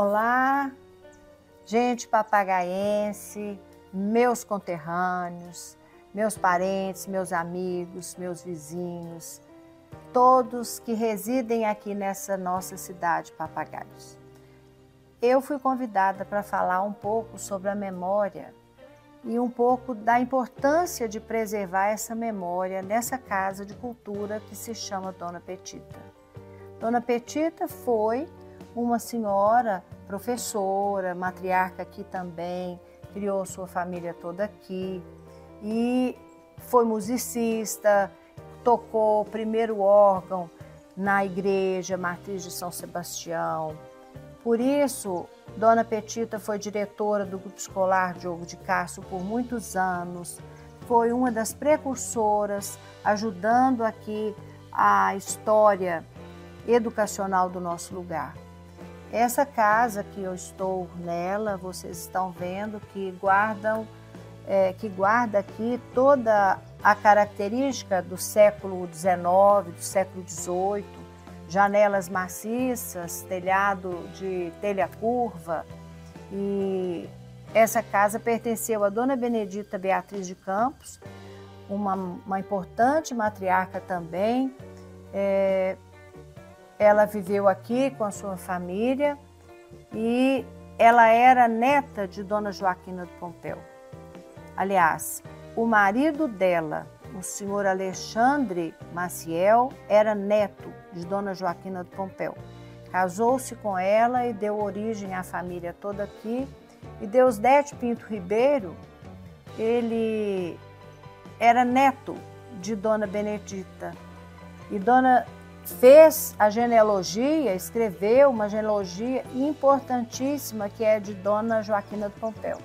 Olá, gente papagaense, meus conterrâneos, meus parentes, meus amigos, meus vizinhos, todos que residem aqui nessa nossa cidade Papagaios. Eu fui convidada para falar um pouco sobre a memória e um pouco da importância de preservar essa memória nessa casa de cultura que se chama Dona Petita. Dona Petita foi uma senhora professora, matriarca aqui também, criou sua família toda aqui e foi musicista, tocou o primeiro órgão na igreja Matriz de São Sebastião. Por isso, Dona Petita foi diretora do Grupo Escolar Diogo de Castro por muitos anos, foi uma das precursoras, ajudando aqui a história educacional do nosso lugar. Essa casa que eu estou nela, vocês estão vendo que guarda aqui toda a característica do século XIX, do século XVIII, janelas maciças, telhado de telha curva. E essa casa pertenceu a Dona Benedita Beatriz de Campos, uma importante matriarca também. Ela viveu aqui com a sua família e ela era neta de Dona Joaquina do Pompéu. Aliás, o marido dela, o senhor Alexandre Maciel, era neto de Dona Joaquina do Pompéu. Casou-se com ela e deu origem à família toda aqui. E Deusdete Pinto Ribeiro, ele era neto de Dona Benedita. E Dona fez a genealogia, escreveu uma genealogia importantíssima que é de Dona Joaquina do Pompéu.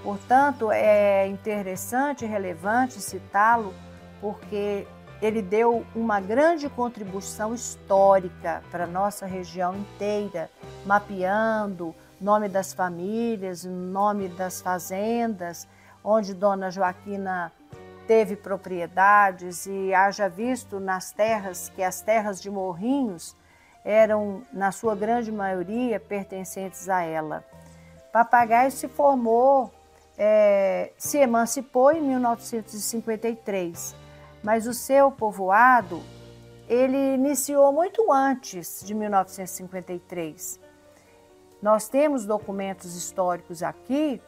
Portanto, é interessante e relevante citá-lo porque ele deu uma grande contribuição histórica para a nossa região inteira, mapeando o nome das famílias, o nome das fazendas, onde Dona Joaquina teve propriedades e haja visto nas terras que as terras de Morrinhos eram, na sua grande maioria, pertencentes a ela. Papagaio se formou, se emancipou em 1953, mas o seu povoado ele iniciou muito antes de 1953. Nós temos documentos históricos aqui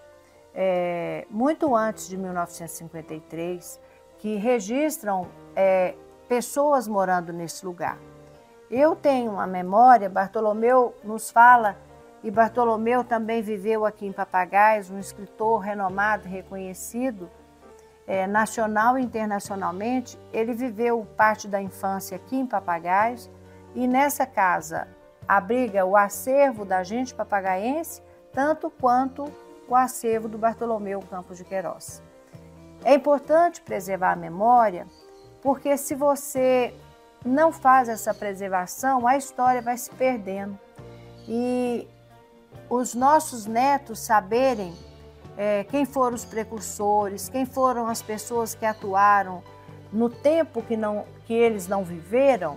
muito antes de 1953, que registram pessoas morando nesse lugar. Eu tenho uma memória, Bartolomeu nos fala, e Bartolomeu também viveu aqui em Papagaios, um escritor renomado e reconhecido, nacional e internacionalmente. Ele viveu parte da infância aqui em Papagaios e nessa casa abriga o acervo da gente papagaiense, tanto quanto o acervo do Bartolomeu Campos de Queiroz. É importante preservar a memória, porque se você não faz essa preservação, a história vai se perdendo. E os nossos netos saberem quem foram os precursores, quem foram as pessoas que atuaram no tempo que eles não viveram,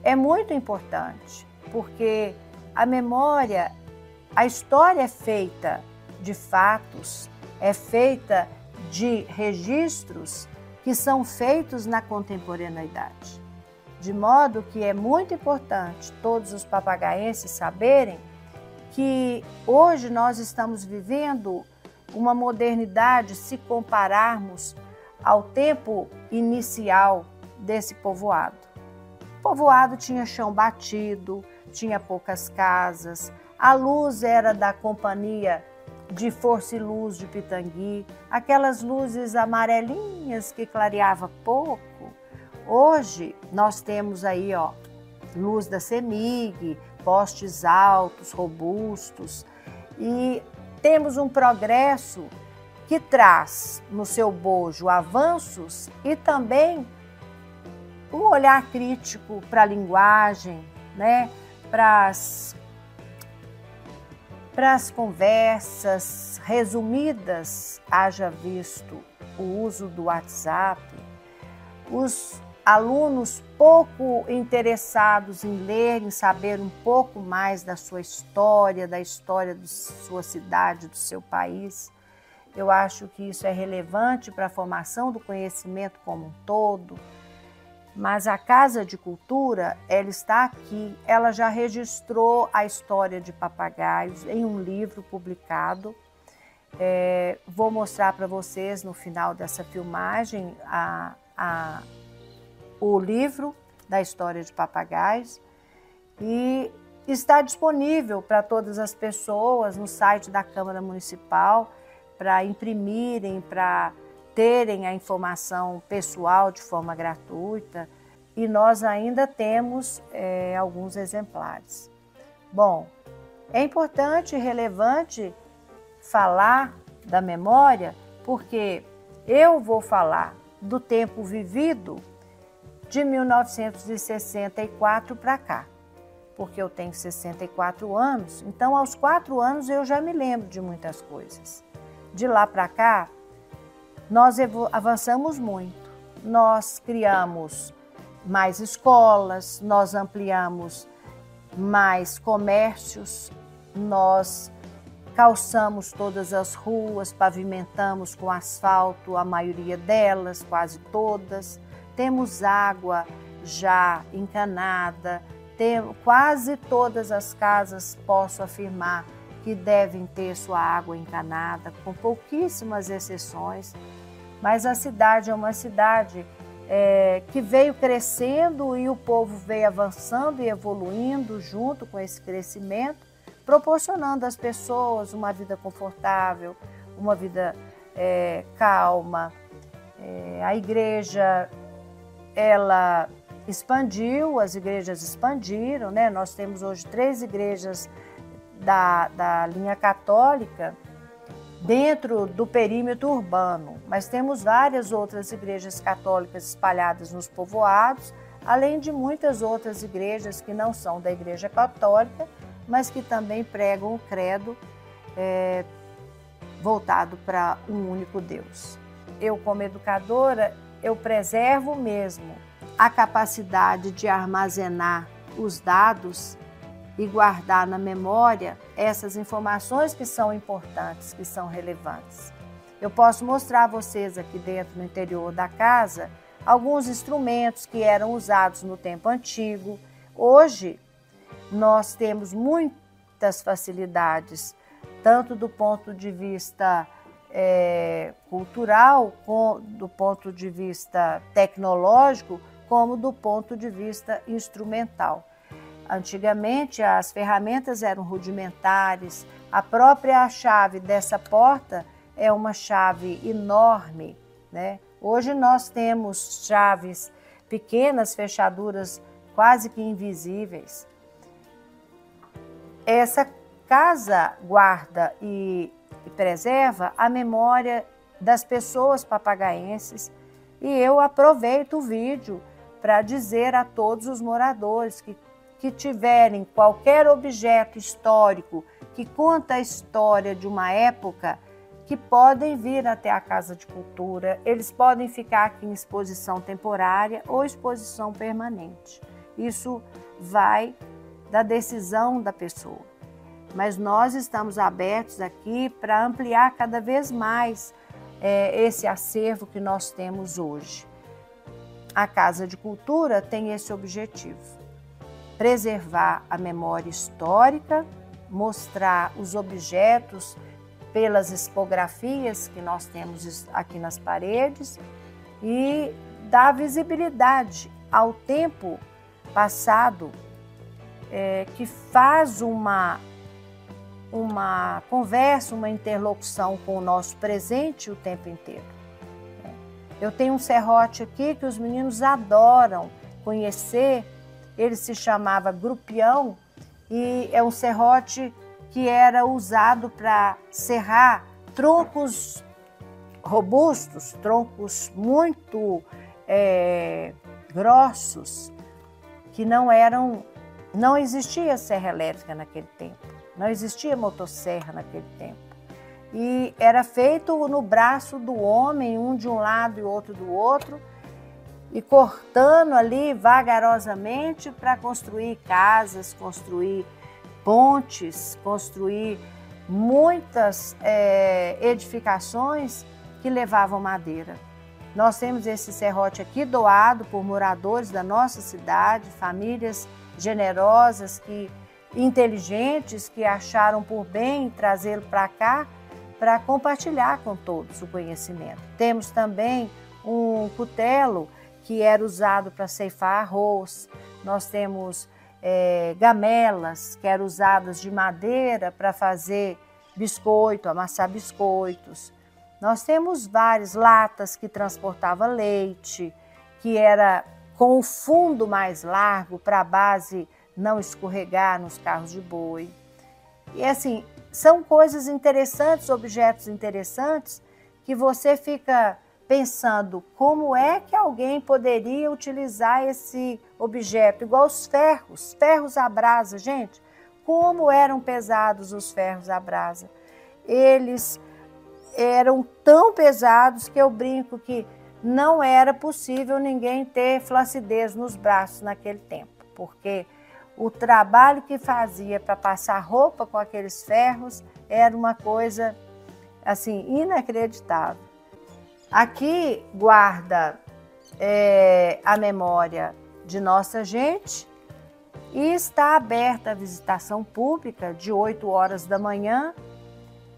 é muito importante, porque a memória, a história é feita de fatos, é feita de registros que são feitos na contemporaneidade. De modo que é muito importante todos os papagaienses saberem que hoje nós estamos vivendo uma modernidade se compararmos ao tempo inicial desse povoado. O povoado tinha chão batido, tinha poucas casas, a luz era da companhia de Força e Luz de Pitangui, aquelas luzes amarelinhas que clareava pouco. Hoje nós temos aí luz da CEMIG, postes altos, robustos, e temos um progresso que traz no seu bojo avanços e também um olhar crítico para a linguagem, para as conversas resumidas, haja visto o uso do WhatsApp, os alunos pouco interessados em ler, em saber um pouco mais da sua história, da história da sua cidade, do seu país. Eu acho que isso é relevante para a formação do conhecimento como um todo, mas a Casa de Cultura, ela está aqui, ela já registrou a história de papagaios em um livro publicado. Vou mostrar para vocês no final dessa filmagem o livro da história de papagaios e está disponível para todas as pessoas no site da Câmara Municipal para imprimirem, para terem a informação pessoal de forma gratuita, e nós ainda temos alguns exemplares. Bom, é importante e relevante falar da memória, porque eu vou falar do tempo vivido de 1964 para cá, porque eu tenho 64 anos, então aos 4 anos eu já me lembro de muitas coisas. De lá para cá, nós avançamos muito. Nós criamos mais escolas, nós ampliamos mais comércios, nós calçamos todas as ruas, pavimentamos com asfalto a maioria delas, quase todas. Temos água já encanada, quase todas as casas, posso afirmar, que devem ter sua água encanada, com pouquíssimas exceções, mas a cidade é uma cidade que veio crescendo e o povo veio avançando e evoluindo junto com esse crescimento, proporcionando às pessoas uma vida confortável, uma vida calma. A igreja, ela expandiu, as igrejas expandiram, né? Nós temos hoje 3 igrejas da linha católica dentro do perímetro urbano, mas temos várias outras igrejas católicas espalhadas nos povoados, além de muitas outras igrejas que não são da Igreja Católica, mas que também pregam o credo voltado para um único Deus. Eu, como educadora, eu preservo mesmo a capacidade de armazenar os dados e guardar na memória essas informações que são importantes, que são relevantes. Eu posso mostrar a vocês aqui dentro, no interior da casa, alguns instrumentos que eram usados no tempo antigo. Hoje, nós temos muitas facilidades, tanto do ponto de vista cultural, do ponto de vista tecnológico, como do ponto de vista instrumental. Antigamente, as ferramentas eram rudimentares, a própria chave dessa porta é uma chave enorme, né? Hoje nós temos chaves pequenas, fechaduras quase que invisíveis. Essa casa guarda e preserva a memória das pessoas papagaienses, e eu aproveito o vídeo para dizer a todos os moradores que tiverem qualquer objeto histórico que conta a história de uma época, que podem vir até a Casa de Cultura. Eles podem ficar aqui em exposição temporária ou exposição permanente. Isso vai da decisão da pessoa. Mas nós estamos abertos aqui para ampliar cada vez mais esse acervo que nós temos hoje. A Casa de Cultura tem esse objetivo: preservar a memória histórica, mostrar os objetos pelas expografias que nós temos aqui nas paredes e dar visibilidade ao tempo passado, que faz uma conversa, uma interlocução com o nosso presente o tempo inteiro. Eu tenho um serrote aqui que os meninos adoram conhecer. Ele se chamava Grupião e é um serrote que era usado para serrar troncos robustos, troncos muito grossos, que não existia serra elétrica naquele tempo, não existia motosserra naquele tempo. E era feito no braço do homem, um de um lado e outro do outro, e cortando ali vagarosamente para construir casas, construir pontes, construir muitas edificações que levavam madeira. Nós temos esse serrote aqui doado por moradores da nossa cidade, famílias generosas, inteligentes, que acharam por bem trazê-lo para cá para compartilhar com todos o conhecimento. Temos também um cutelo que era usado para ceifar arroz. Nós temos gamelas que eram usadas de madeira para fazer biscoito, amassar biscoitos. Nós temos várias latas que transportavam leite, que era com o fundo mais largo para a base não escorregar nos carros de boi. E assim, são coisas interessantes, objetos interessantes, que você fica pensando como é que alguém poderia utilizar esse objeto, igual os ferros à brasa. Gente, como eram pesados os ferros à brasa. Eles eram tão pesados que eu brinco que não era possível ninguém ter flacidez nos braços naquele tempo, porque o trabalho que fazia para passar roupa com aqueles ferros era uma coisa assim inacreditável. Aqui guarda a memória de nossa gente e está aberta a visitação pública de 8 horas da manhã,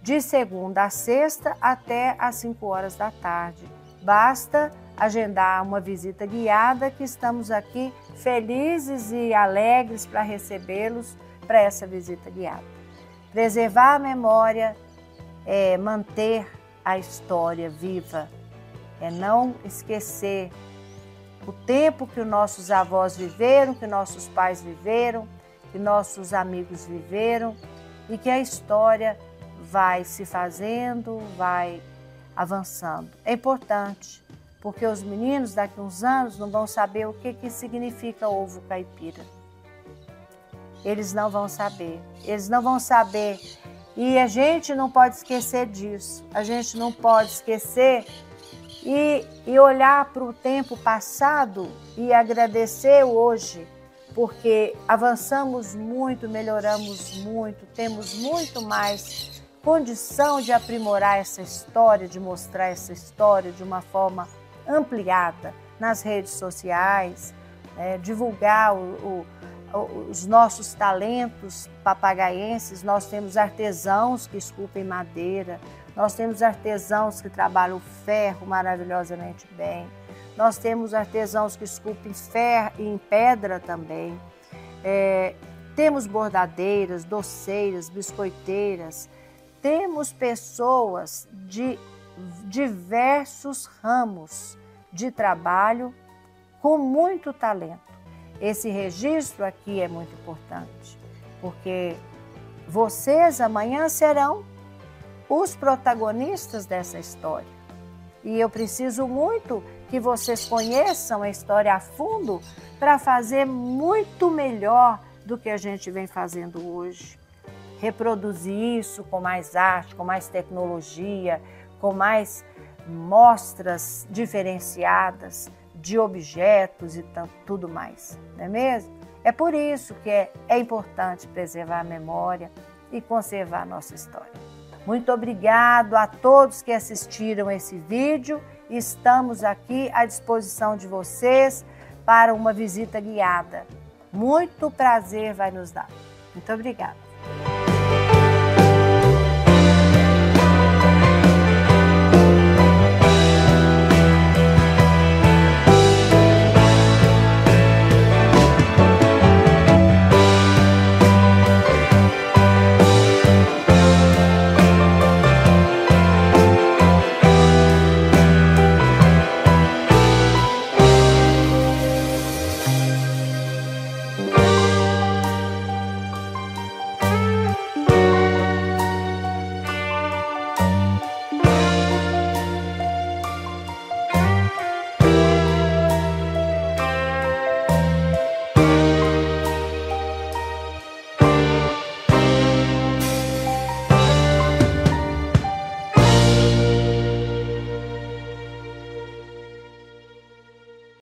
de segunda a sexta até às 5 horas da tarde. Basta agendar uma visita guiada que estamos aqui felizes e alegres para recebê-los para essa visita guiada. Preservar a memória é manter a história viva, é não esquecer o tempo que os nossos avós viveram, que nossos pais viveram, que nossos amigos viveram e que a história vai se fazendo, vai avançando. É importante, porque os meninos daqui a uns anos não vão saber o que significa ovo caipira. Eles não vão saber, e a gente não pode esquecer disso, a gente não pode esquecer e olhar para o tempo passado e agradecer hoje, porque avançamos muito, melhoramos muito, temos muito mais condição de aprimorar essa história, de mostrar essa história de uma forma ampliada nas redes sociais, divulgar os nossos talentos papagaienses. Nós temos artesãos que esculpem madeira, nós temos artesãos que trabalham ferro maravilhosamente bem, nós temos artesãos que esculpem ferro em pedra também, temos bordadeiras, doceiras, biscoiteiras, temos pessoas de diversos ramos de trabalho com muito talento. Esse registro aqui é muito importante, porque vocês amanhã serão os protagonistas dessa história. E eu preciso muito que vocês conheçam a história a fundo para fazer muito melhor do que a gente vem fazendo hoje. Reproduzir isso com mais arte, com mais tecnologia, com mais mostras diferenciadas de objetos e tudo mais, não é mesmo? É por isso que é importante preservar a memória e conservar a nossa história. Muito obrigado a todos que assistiram esse vídeo. Estamos aqui à disposição de vocês para uma visita guiada. Muito prazer vai nos dar. Muito obrigada.